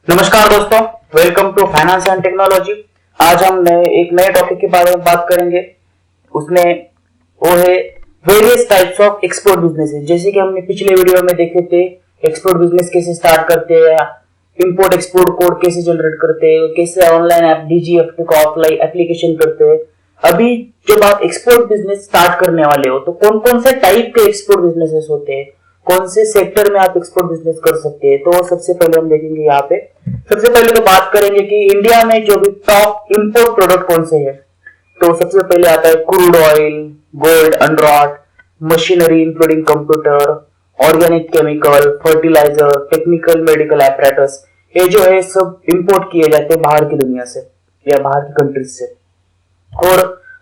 नमस्कार दोस्तों, welcome to finance and technology. आज हम एक नए टॉपिक के बारे में बात करेंगे। उसमें वो है various types of export business. जैसे कि हमने पिछले वीडियो में देखे थे, एक्सपोर्ट बिजनेस कैसे स्टार्ट करते हैं, इंपोर्ट एक्सपोर्ट कोड कैसे जनरेट करते हैं, कैसे ऑनलाइन ऐप डीजीएफटी को ऑफलाइन एप्लीकेशन करते हैं। अभी जब आप एक्सपोर्ट बिजनेस स्टार्ट करने वाले हो तो कौन कौन से टाइप के एक्सपोर्ट बिजनेसेस होते हैं, कौन से सेक्टर में आप एक्सपोर्ट बिजनेस कर सकते हैं, तो सबसे पहले हम देखेंगे। यहाँ पे सबसे पहले तो बात करेंगे कि इंडिया में जो भी टॉप इंपोर्ट प्रोडक्ट कौन से हैं। तो सबसे पहले आता है crude oil, gold unwrought, machinery including computer, organic chemical, fertiliser, technical medical apparatus. ये जो है सब इंपोर्ट किए जाते हैं बाहर की दुनिया से या बाहर की कंट्रीज से। और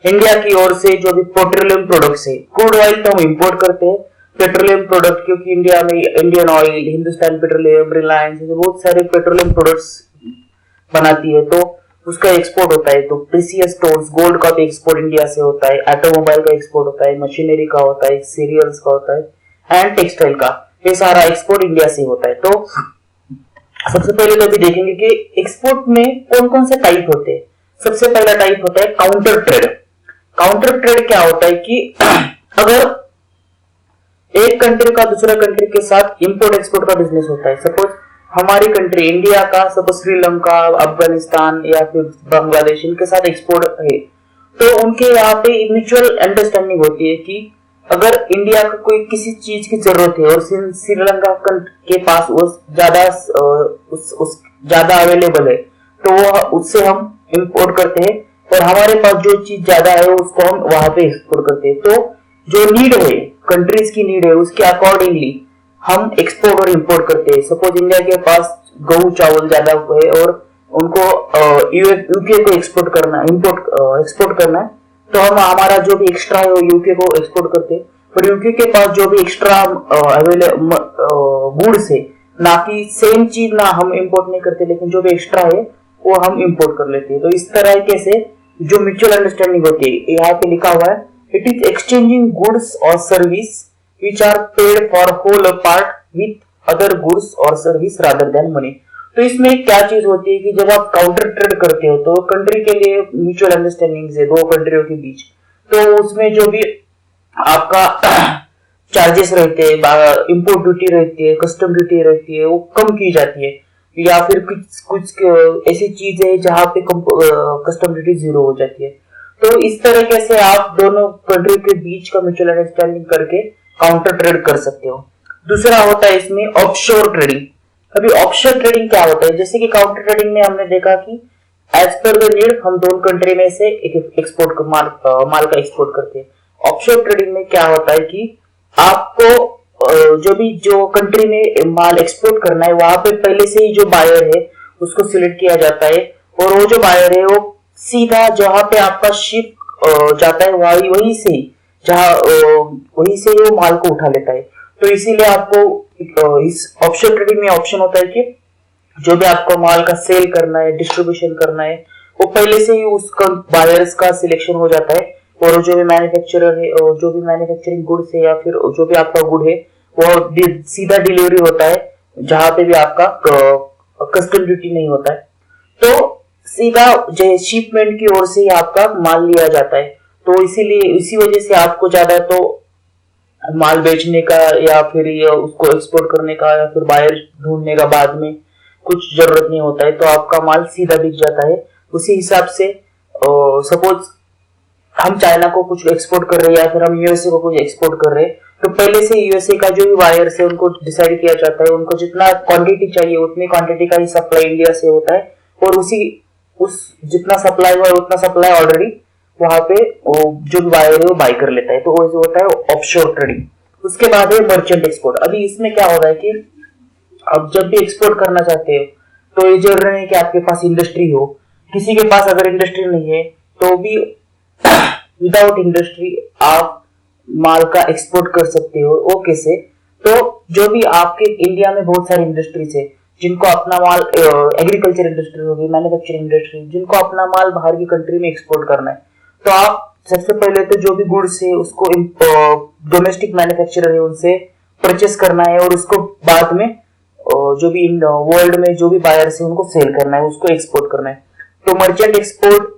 इंडिया की ओर से जो भी पेट्रोलियम प्रोडक्ट्स है, क्रूड ऑयल तो हम इंपोर्ट करते हैं, पेट्रोलियम प्रोडक्ट क्योंकि इंडिया में Indian oil, Hindustan petroleum, Reliance बहुत सारे पेट्रोलियम प्रोडक्ट्स बनाती है तो उसका एक्सपोर्ट होता है। तो प्रीसियस स्टोन्स, गोल्ड का भी एक्सपोर्ट इंडिया से होता है, ऑटोमोबाइल का एक्सपोर्ट होता है, मशीनरी का होता है, सीरियल्स का होता है एंड टेक्सटाइल का, ये सारा एक्सपोर्ट इंडिया से होता है। तो सबसे पहले तो अभी देखेंगे कि एक्सपोर्ट में कौन कौन से टाइप होते हैं। सबसे पहला टाइप होता है काउंटर ट्रेड। काउंटर ट्रेड क्या होता है कि अगर एक कंट्री का दूसरे कंट्री के साथ इंपोर्ट एक्सपोर्ट का बिजनेस होता है, सपोज हमारी कंट्री इंडिया का सपोज श्रीलंका, अफगानिस्तान या फिर बांग्लादेश इनके साथ एक्सपोर्ट है, तो उनके यहाँ पे म्यूचुअल अंडरस्टैंडिंग होती है कि अगर इंडिया को कोई किसी चीज की जरूरत है और श्रीलंका के पास वो ज्यादा अवेलेबल है तो वो उससे हम इंपोर्ट करते हैं, और हमारे पास जो चीज ज्यादा है उसको हम वहां पे एक्सपोर्ट करते हैं। तो जो नीड है, कंट्रीज की नीड है, उसके अकॉर्डिंगली हम एक्सपोर्ट और इंपोर्ट करते हैं। सपोज इंडिया के पास गेहूं चावल ज्यादा है और उनको यूके को एक्सपोर्ट करना, एक्सपोर्ट करना है, तो हम हमारा जो भी एक्स्ट्रा है वो यूके को एक्सपोर्ट करते हैं। पर यूके के पास जो भी एक्स्ट्रा गुड्स है, ना कि सेम चीज ना हम इंपोर्ट नहीं करते, लेकिन जो भी एक्स्ट्रा है वो हम इंपोर्ट कर लेते हैं। तो इस तरह से जो म्यूचुअल अंडरस्टैंडिंग होती है, यहाँ पे लिखा हुआ है, इट इज एक्सचेंजिंग गुड्स और service which are paid for whole or part with other goods or service rather than money। तो इसमें क्या चीज होती है कि जब आप काउंटर ट्रेड करते हो तो कंट्री के लिए म्यूचुअल अंडरस्टैंडिंग है दो कंट्रियों के बीच, तो उसमें जो भी आपका चार्जेस रहते हैं, इंपोर्ट ड्यूटी रहती है, कस्टम ड्यूटी रहती है, वो कम की जाती है, या फिर कुछ ऐसी चीज है जहाँ पे कस्टम ड्यूटी जीरो हो जाती है। तो इस तरीके से आप दोनों कंट्री के बीच का म्यूचुअल अंडरस्टैंडिंग करके काउंटर ट्रेड कर सकते हो। दूसरा होता है इसमें ऑफशोर ट्रेडिंग। अभी ऑफशोर ट्रेडिंग क्या होता है, जैसे कि काउंटर ट्रेडिंग में हमने देखा कि एज पर द नीड हम दोनों कंट्री में से एक एक्सपोर्ट माल का एक्सपोर्ट करते हैं। ऑफशोर ट्रेडिंग में क्या होता है कि आपको जो कंट्री में माल एक्सपोर्ट करना है वहां पे पहले से ही जो बायर है उसको सिलेक्ट किया जाता है, और वो जो बायर है वो सीधा जहां पे आपका शिप जाता है वहीं से वो माल को उठा लेता है। तो इसीलिए आपको इस ऑप्शन ट्रेडिंग में ऑप्शन होता है कि जो भी आपको माल का सेल करना है, डिस्ट्रीब्यूशन करना है, वो पहले से ही उसका बायर्स का सिलेक्शन हो जाता है, और जो भी मैन्युफैक्चरर है, जो भी मैन्युफैक्चरिंग गुड्स है या फिर जो भी आपका गुड है वो सीधा डिलीवरी होता है जहां पे भी आपका कस्टम ड्यूटी नहीं होता है। तो सीधा शिपमेंट की ओर से ही आपका माल लिया जाता है। तो इसीलिए इसी वजह से आपको ज्यादा तो माल बेचने का या फिर उसको एक्सपोर्ट करने का या फिर बायर ढूंढने का बाद में कुछ जरूरत नहीं होता है, तो आपका माल सीधा बिक जाता है। उसी हिसाब से सपोज हम चाइना को कुछ एक्सपोर्ट कर रहे हैं या फिर हम यूएसए को कुछ एक्सपोर्ट कर रहे हैं, तो पहले से यूएसए का जो भी बायर्स है उनको डिसाइड किया जाता है, उनको जितना क्वांटिटी चाहिए उतनी क्वांटिटी का ही सप्लाई इंडिया से होता है, और उस जितना सप्लाई हुआ है उतना सप्लाई ऑलरेडी वहां पे जो बायर है वो बाय कर लेता है। तो वो होता है ऑफशोर ट्रेडिंग। उसके बाद है मर्चेंट एक्सपोर्ट। अभी इसमें क्या हो रहा है कि अब जब भी एक्सपोर्ट करना चाहते हो तो ये जरूरी नहीं कि आपके पास इंडस्ट्री हो, किसी के पास अगर इंडस्ट्री नहीं है तो भी विदाउट इंडस्ट्री आप माल का एक्सपोर्ट कर सकते हो। वो कैसे, तो जो भी आपके इंडिया में बहुत सारी इंडस्ट्रीज है जिनको अपना माल, एग्रीकल्चर इंडस्ट्री होगी, मैन्युफैक्चरिंग इंडस्ट्री, जिनको अपना माल बाहर की कंट्री में एक्सपोर्ट करना है, तो आप सबसे पहले तो जो भी गुड्स है उसको डोमेस्टिक मैन्युफैक्चरर है उनसे परचेस करना है, और उसको बाद में जो भी वर्ल्ड में जो भी बायर्स है उनको सेल करना है, उसको एक्सपोर्ट करना है। तो merchant export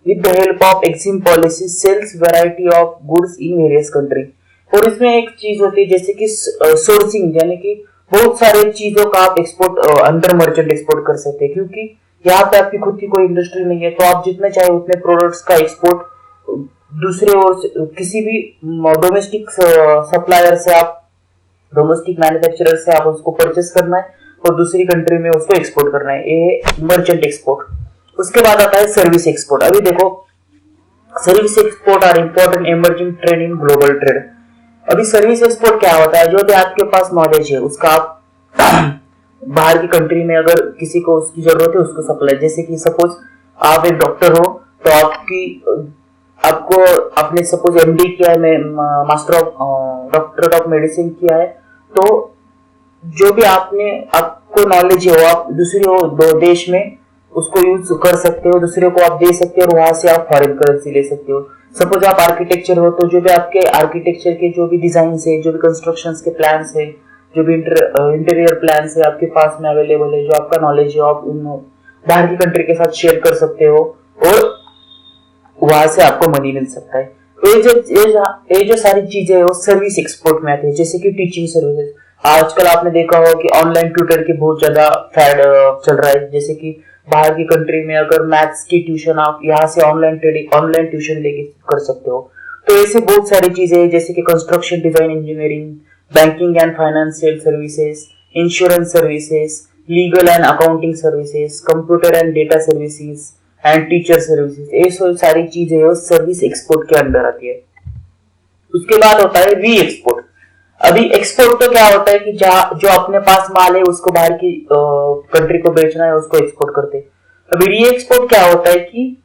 with the help of EXIM policy sales variety of goods in various country. और इसमें एक चीज होती है जैसे कि सोर्सिंग, यानी कि बहुत सारे चीजों का आप एक्सपोर्ट अंडर मर्चेंट एक्सपोर्ट कर सकते हैं, क्योंकि यहाँ पे आपकी खुद की कोई इंडस्ट्री नहीं है, तो आप जितने चाहे उतने प्रोडक्ट्स का एक्सपोर्ट दूसरे और किसी भी डोमेस्टिक सप्लायर से, आप डोमेस्टिक मैन्युफैक्चरर से आप उसको परचेस करना है और दूसरी कंट्री में उसको एक्सपोर्ट करना है, ये मर्चेंट एक्सपोर्ट। उसके बाद आता है सर्विस एक्सपोर्ट। अभी देखो, service export are important emerging trend in global trade. अभी सर्विस एक्सपोर्ट क्या होता है, जो भी आपके पास नॉलेज है उसका आप बाहर की कंट्री में अगर किसी को उसकी जरूरत है उसको सप्लाई, जैसे कि सपोज आप एक डॉक्टर हो तो आपको आपने सपोज एमडी किया है, master of doctor of medicine किया है, तो जो भी आपको नॉलेज है वो आप दूसरे देश में उसको यूज कर सकते हो, दूसरे को आप दे सकते हो और वहां से आप फॉरेन करेंसी ले सकते हो। सपोज आप आर्किटेक्चर हो तो जो भी आपके आर्किटेक्चर के जो भी डिजाइन है, जो भी कंस्ट्रक्शन के प्लान्स है, जो भी इंटीरियर प्लान्स है आपके पास में अवेलेबल है, जो आपका नॉलेज है आप उन बाहर की कंट्री के साथ शेयर कर सकते हो और वहां से आपको मनी मिल सकता है। तो ये जो सारी चीजें है वो सर्विस एक्सपोर्ट में आती है, जैसे कि टीचिंग सर्विसेज। आजकल आपने देखा होगा कि ऑनलाइन ट्यूटर की बहुत ज्यादा फैड चल रहा है, जैसे कि बाहर की कंट्री में अगर मैथ्स की ट्यूशन आप यहाँ से ऑनलाइन ट्यूशन लेके कर सकते हो। तो ऐसे बहुत सारी चीजें हैं, जैसे कि construction design engineering, banking and financial services, insurance services, legal and accounting services, computer and data services and teacher services. ये सारी चीजें सर्विस एक्सपोर्ट के अंदर आती है। उसके बाद होता है री एक्सपोर्ट। अभी एक्सपोर्ट तो क्या होता है कि जो अपने पास माल है उसको बाहर की कंट्री को बेचना है, उसको एक्सपोर्ट करते हैं। अभी री एक्सपोर्ट क्या होता है कि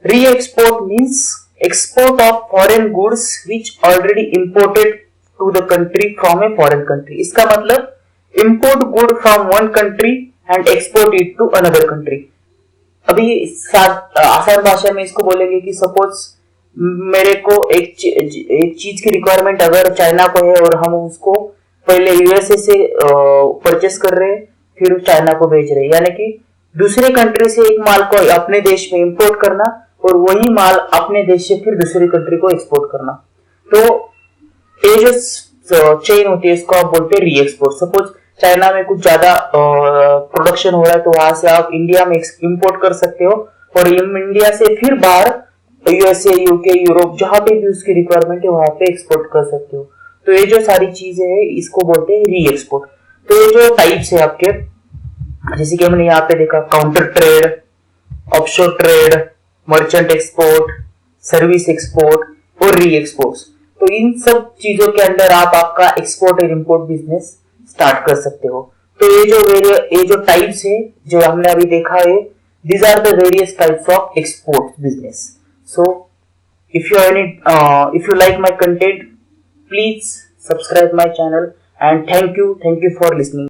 re export means export of foreign goods which already imported to the country from a foreign country. इसका मतलब import good from one country and export it to another country. अभी आसान भाषा में इसको बोलेंगे कि सपोज मेरे को एक चीज की रिक्वायरमेंट अगर चाइना को है और हम उसको पहले यूएसए से परचेस कर रहे हैं, फिर चाइना को भेज रहे हैं, यानी कि दूसरे कंट्री से एक माल को अपने देश में इंपोर्ट करना और वही माल अपने देश से फिर दूसरी कंट्री को एक्सपोर्ट करना। तो ये जो चेन होती है इसको आप बोलते हैं री एक्सपोर्ट। सपोज चाइना में कुछ ज्यादा प्रोडक्शन हो रहा है तो वहां से आप इंडिया में इंपोर्ट कर सकते हो और इंडिया से फिर बाहर यूएसए, यूके, यूरोप जहां पे भी उसकी रिक्वायरमेंट है वहां पे एक्सपोर्ट कर सकते हो। तो ये जो सारी चीजें हैं इसको बोलते हैं री एक्सपोर्ट। तो ये जो टाइप्स है आपके, जैसे कि हमने यहाँ पे देखा, counter trade, offshore trade, merchant export, service export और री एक्सपोर्ट। तो इन सब चीजों के अंदर आप आपका एक्सपोर्ट और इम्पोर्ट बिजनेस स्टार्ट कर सकते हो। तो ये जो टाइप्स है जो हमने अभी देखा है, these are the various types of export business. So if you like my content, please subscribe my channel and thank you for listening.